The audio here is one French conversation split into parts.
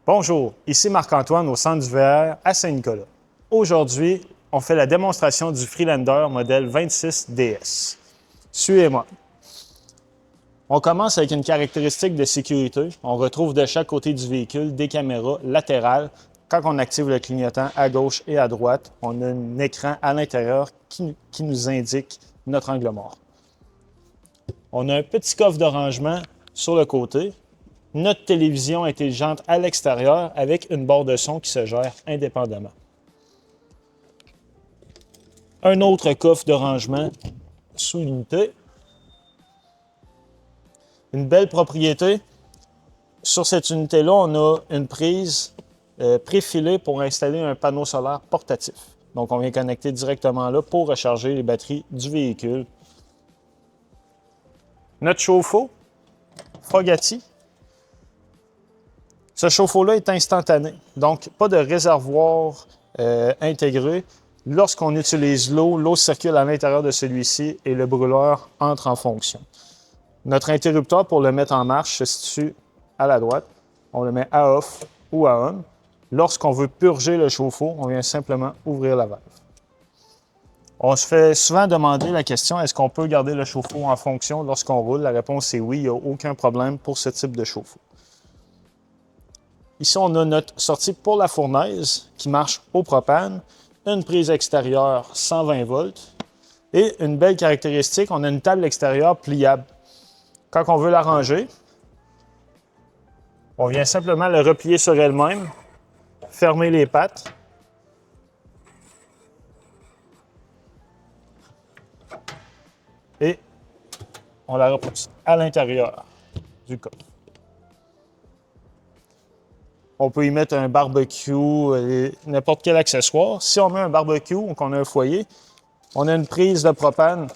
Bonjour, ici Marc-Antoine au Centre du VR à Saint-Nicolas. Aujourd'hui, on fait la démonstration du Freelander modèle 26DS. Suivez-moi. On commence avec une caractéristique de sécurité. On retrouve de chaque côté du véhicule des caméras latérales. Quand on active le clignotant à gauche et à droite, on a un écran à l'intérieur qui nous indique notre angle mort. On a un petit coffre de rangement sur le côté. Notre télévision intelligente à l'extérieur avec une barre de son qui se gère indépendamment. Un autre coffre de rangement sous l'unité. Une belle propriété. Sur cette unité-là, on a une prise préfilée pour installer un panneau solaire portatif. Donc, on vient connecter directement là pour recharger les batteries du véhicule. Notre chauffe-eau, Frogati. Ce chauffe-eau-là est instantané, donc pas de réservoir intégré. Lorsqu'on utilise l'eau circule à l'intérieur de celui-ci et le brûleur entre en fonction. Notre interrupteur pour le mettre en marche se situe à la droite. On le met à off ou à on. Lorsqu'on veut purger le chauffe-eau, on vient simplement ouvrir la valve. On se fait souvent demander la question, est-ce qu'on peut garder le chauffe-eau en fonction lorsqu'on roule? La réponse est oui, il n'y a aucun problème pour ce type de chauffe-eau. Ici, on a notre sortie pour la fournaise qui marche au propane, une prise extérieure 120 volts et une belle caractéristique, on a une table extérieure pliable. Quand on veut la ranger, on vient simplement le replier sur elle-même, fermer les pattes et on la repousse à l'intérieur du coffre. On peut y mettre un barbecue, n'importe quel accessoire. Si on met un barbecue ou qu'on a un foyer, on a une prise de propane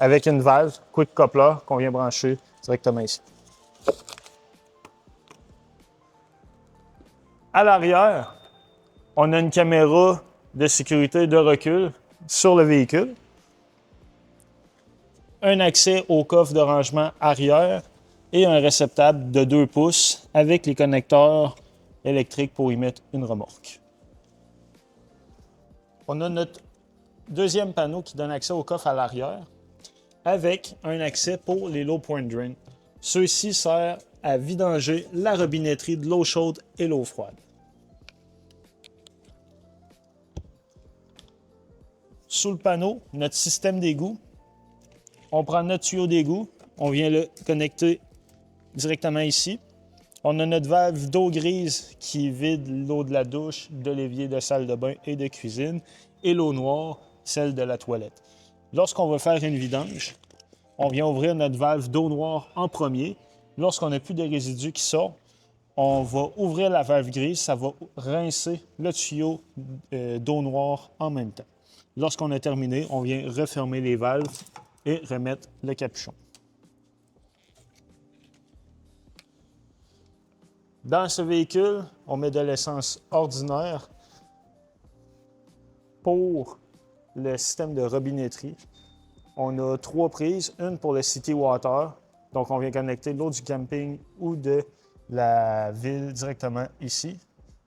avec une valve quick coupler qu'on vient brancher directement ici. À l'arrière, on a une caméra de sécurité de recul sur le véhicule, un accès au coffre de rangement arrière et un réceptacle de 2 pouces avec les connecteurs électriques pour y mettre une remorque. On a notre deuxième panneau qui donne accès au coffre à l'arrière avec un accès pour les low point drain. Ceux-ci servent à vidanger la robinetterie de l'eau chaude et l'eau froide. Sous le panneau, notre système d'égout. On prend notre tuyau d'égout, on vient le connecter directement ici. On a notre valve d'eau grise qui vide l'eau de la douche, de l'évier de salle de bain et de cuisine, et l'eau noire, celle de la toilette. Lorsqu'on va faire une vidange, on vient ouvrir notre valve d'eau noire en premier. Lorsqu'on n'a plus de résidus qui sortent, on va ouvrir la valve grise, ça va rincer le tuyau d'eau noire en même temps. Lorsqu'on a terminé, on vient refermer les valves et remettre le capuchon. Dans ce véhicule, on met de l'essence ordinaire pour le système de robinetterie. On a 3 prises, une pour le City Water, donc on vient connecter l'eau du camping ou de la ville directement ici.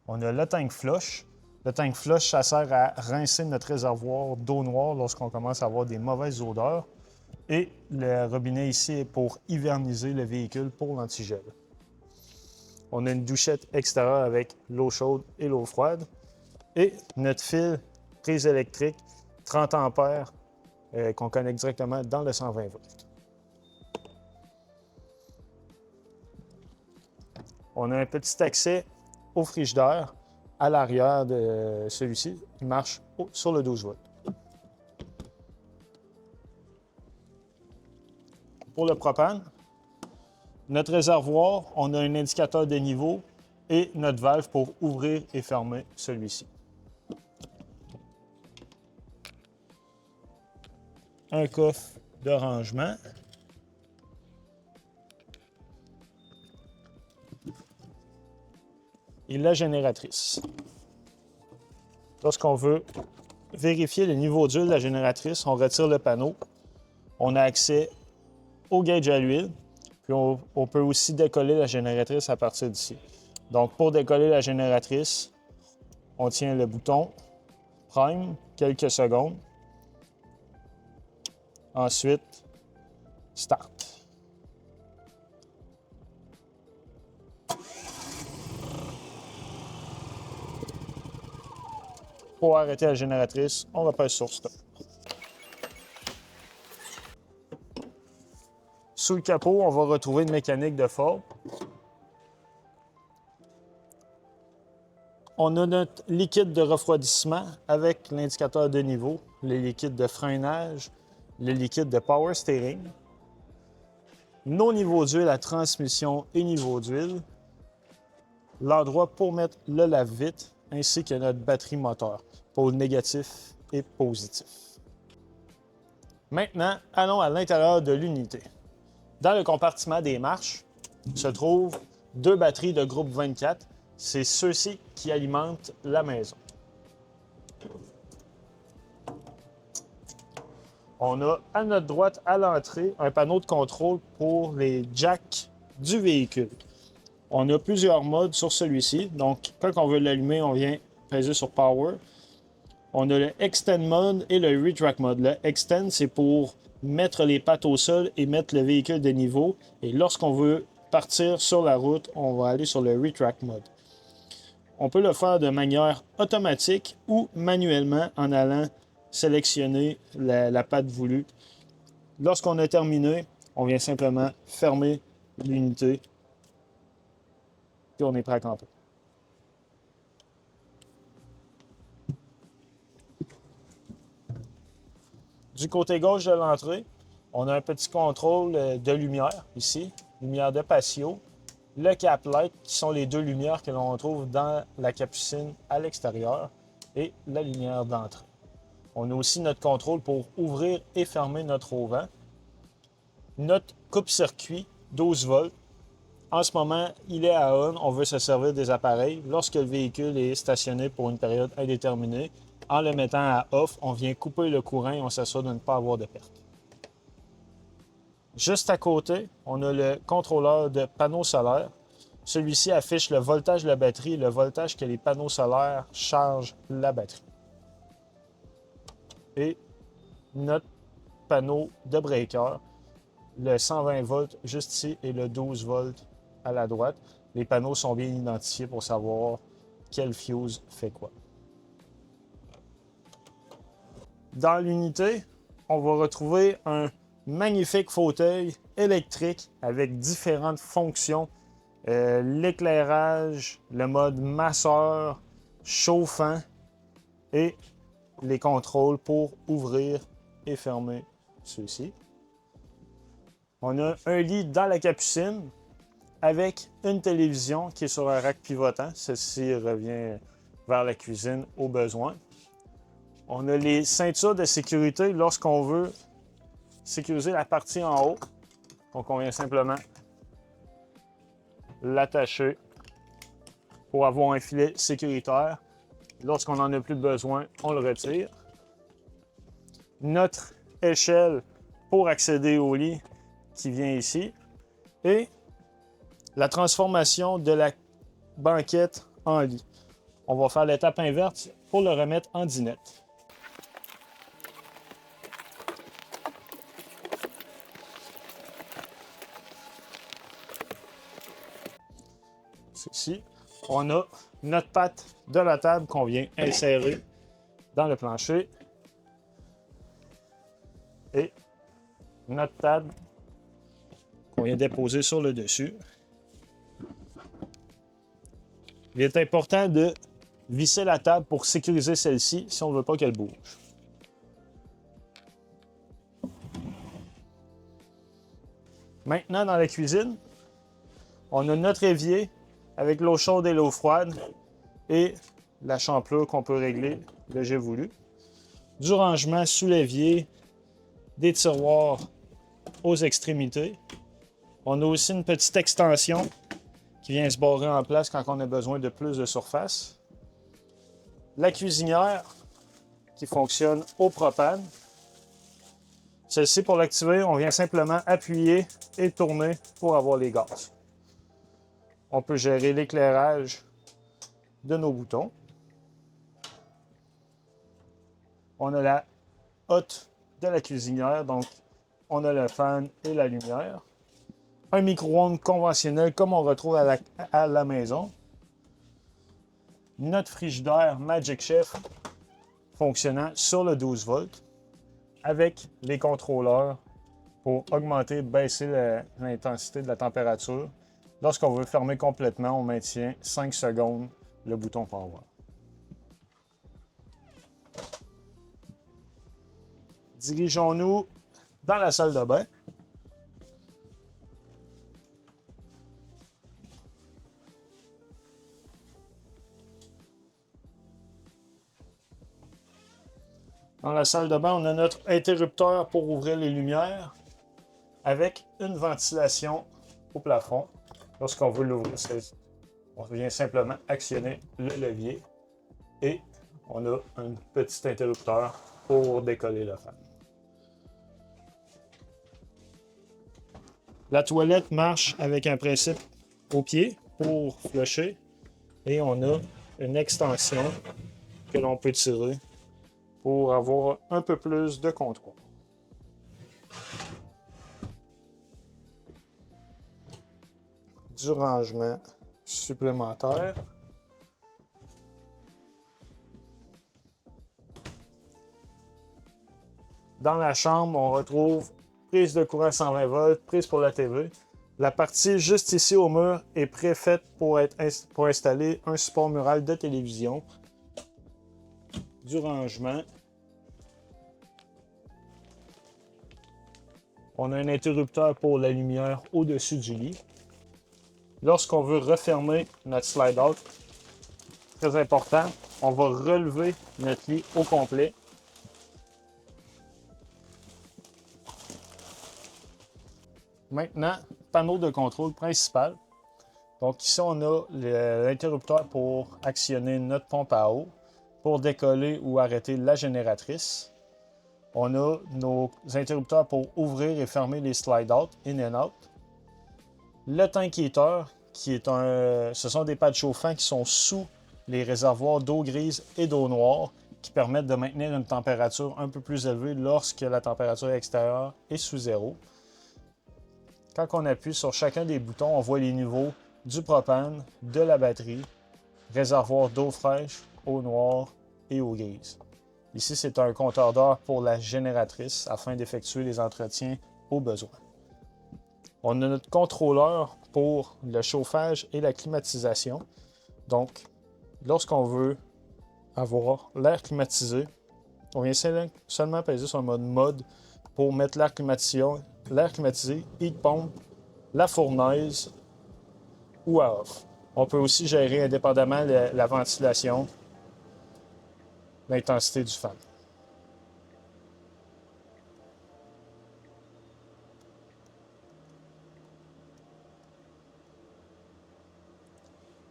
On a le tank flush. Le tank flush, ça sert à rincer notre réservoir d'eau noire lorsqu'on commence à avoir des mauvaises odeurs. Et le robinet ici est pour hiverniser le véhicule pour l'antigel. On a une douchette extérieure avec l'eau chaude et l'eau froide. Et notre fil prise électrique 30 ampères qu'on connecte directement dans le 120 volts. On a un petit accès au frigidaire à l'arrière de celui-ci. Il marche sur le 12 volts. Pour le propane, notre réservoir, on a un indicateur de niveau et notre valve pour ouvrir et fermer celui-ci. Un coffre de rangement. Et la génératrice. Lorsqu'on veut vérifier le niveau d'huile de la génératrice, on retire le panneau. On a accès au gauge à l'huile. Puis on peut aussi décoller la génératrice à partir d'ici. Donc, pour décoller la génératrice, on tient le bouton Prime quelques secondes. Ensuite, Start. Pour arrêter la génératrice, on repère sur Stop. Sous le capot, on va retrouver une mécanique de Ford. On a notre liquide de refroidissement avec l'indicateur de niveau, le liquide de freinage, le liquide de power steering, nos niveaux d'huile à transmission et niveaux d'huile, l'endroit pour mettre le lave-vite, ainsi que notre batterie moteur, pôle négatif et positif. Maintenant, allons à l'intérieur de l'unité. Dans le compartiment des marches se trouvent deux batteries de groupe 24. C'est ceux-ci qui alimentent la maison. On a à notre droite, à l'entrée, un panneau de contrôle pour les jacks du véhicule. On a plusieurs modes sur celui-ci. Donc, quand on veut l'allumer, on vient peser sur Power. On a le Extend Mode et le Retract Mode. Le Extend, c'est pour mettre les pattes au sol et mettre le véhicule de niveau. Et lorsqu'on veut partir sur la route, on va aller sur le Retract Mode. On peut le faire de manière automatique ou manuellement en allant sélectionner la patte voulue. Lorsqu'on a terminé, on vient simplement fermer l'unité et on est prêt à camper. Du côté gauche de l'entrée, on a un petit contrôle de lumière ici, lumière de patio, le cap light qui sont les deux lumières que l'on trouve dans la capucine à l'extérieur et la lumière d'entrée. On a aussi notre contrôle pour ouvrir et fermer notre auvent. Notre coupe-circuit 12 volts. En ce moment, il est à on. On veut se servir des appareils. Lorsque le véhicule est stationné pour une période indéterminée, en le mettant à off, on vient couper le courant et on s'assure de ne pas avoir de perte. Juste à côté, on a le contrôleur de panneaux solaires. Celui-ci affiche le voltage de la batterie et le voltage que les panneaux solaires chargent la batterie. Et notre panneau de breaker, le 120 volts juste ici et le 12 volts à la droite. Les panneaux sont bien identifiés pour savoir quel fuse fait quoi. Dans l'unité, on va retrouver un magnifique fauteuil électrique avec différentes fonctions. L'éclairage, le mode masseur, chauffant et les contrôles pour ouvrir et fermer ceux-ci. On a un lit dans la capucine avec une télévision qui est sur un rack pivotant. Celle-ci revient vers la cuisine au besoin. On a les ceintures de sécurité lorsqu'on veut sécuriser la partie en haut. Donc, on vient simplement l'attacher pour avoir un filet sécuritaire. Lorsqu'on n'en a plus besoin, on le retire. Notre échelle pour accéder au lit qui vient ici. Et la transformation de la banquette en lit. On va faire l'étape inverse pour le remettre en dinette. Ici, on a notre patte de la table qu'on vient insérer dans le plancher et notre table qu'on vient déposer sur le dessus. Il est important de visser la table pour sécuriser celle-ci si on ne veut pas qu'elle bouge. Maintenant, dans la cuisine, on a notre évier avec l'eau chaude et l'eau froide et la champlure qu'on peut régler le jet voulu. Du rangement sous l'évier, des tiroirs aux extrémités. On a aussi une petite extension qui vient se barrer en place quand on a besoin de plus de surface. La cuisinière qui fonctionne au propane. Celle-ci, pour l'activer, on vient simplement appuyer et tourner pour avoir les gaz. On peut gérer l'éclairage de nos boutons. On a la hotte de la cuisinière, donc on a le fan et la lumière. Un micro-ondes conventionnel comme on retrouve à la maison. Notre frigidaire Magic Chef fonctionnant sur le 12 volts avec les contrôleurs pour augmenter, baisser l'intensité de la température. Lorsqu'on veut fermer complètement, on maintient 5 secondes le bouton Power. Dirigeons-nous dans la salle de bain. Dans la salle de bain, on a notre interrupteur pour ouvrir les lumières avec une ventilation au plafond. Lorsqu'on veut l'ouvrir, on vient simplement actionner le levier et on a un petit interrupteur pour décoller le fan. La toilette marche avec un principe au pied pour flusher et on a une extension que l'on peut tirer pour avoir un peu plus de contrôle. Du rangement supplémentaire. Dans la chambre, on retrouve prise de courant 120 volts, prise pour la TV. La partie juste ici au mur est préfaite pour installer un support mural de télévision. Du rangement. On a un interrupteur pour la lumière au-dessus du lit. Lorsqu'on veut refermer notre slide-out, très important, on va relever notre lit au complet. Maintenant, panneau de contrôle principal. Donc ici, on a l'interrupteur pour actionner notre pompe à eau, pour décoller ou arrêter la génératrice. On a nos interrupteurs pour ouvrir et fermer les slide-out, in and out. Le tank heater, ce sont des pads chauffants qui sont sous les réservoirs d'eau grise et d'eau noire qui permettent de maintenir une température un peu plus élevée lorsque la température extérieure est sous zéro. Quand on appuie sur chacun des boutons, on voit les niveaux du propane, de la batterie, réservoir d'eau fraîche, eau noire et eau grise. Ici, c'est un compteur d'heure pour la génératrice afin d'effectuer les entretiens au besoin. On a notre contrôleur pour le chauffage et la climatisation. Donc, lorsqu'on veut avoir l'air climatisé, on vient seulement peser sur le mode pour mettre l'air climatisé, heat pump, la fournaise ou à off. On peut aussi gérer indépendamment la ventilation, l'intensité du fan.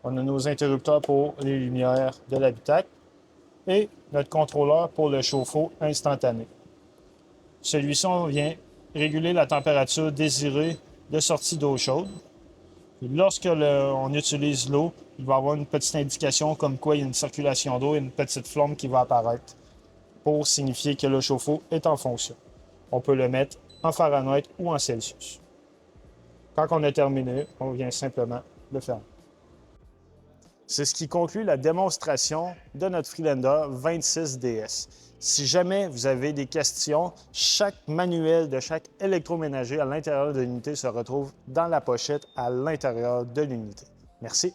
On a nos interrupteurs pour les lumières de l'habitacle et notre contrôleur pour le chauffe-eau instantané. Celui-ci, on vient réguler la température désirée de sortie d'eau chaude. Lorsque on utilise l'eau, il va y avoir une petite indication comme quoi il y a une circulation d'eau et une petite flamme qui va apparaître pour signifier que le chauffe-eau est en fonction. On peut le mettre en Fahrenheit ou en Celsius. Quand on a terminé, on vient simplement le fermer. C'est ce qui conclut la démonstration de notre Freelander 26DS. Si jamais vous avez des questions, chaque manuel de chaque électroménager à l'intérieur de l'unité se retrouve dans la pochette à l'intérieur de l'unité. Merci.